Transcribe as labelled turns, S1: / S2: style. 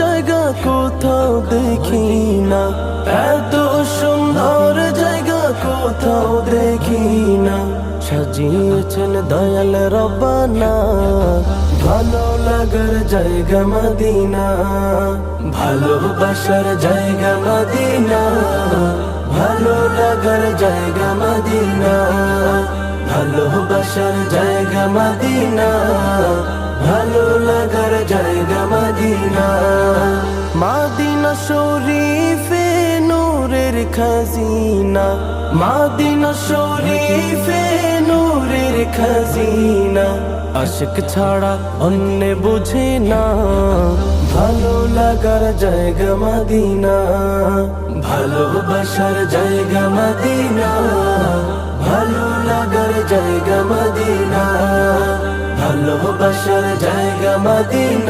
S1: জায়গা কোথাও দেখি না, এত সুন্দর জায়গা কোথাও দেখি না। সাজিয়েছেন দয়াল রব্বানা, ভালো লাগার জায়গা মদিনা, ভালোবাসার জায়গা মদিনা, ভালো লাগার জায়গা মদিনা, ভালোবাসার জায়গা মদিনা, ভালো লাগার জায়গা মদিনা। মদিনা শরীফে নূরের খাজিনা, মদিনা শরীফে নূরের খাজিনা, আশিক ছাড়া অন্য বুঝে না, ভালো লাগার জায়গা মদিনা, ভালোবাসার জায়গা মদিনা, ভালো লাগার জায়গা মদিনা, ভালোবাসার জায়গা মদিনা।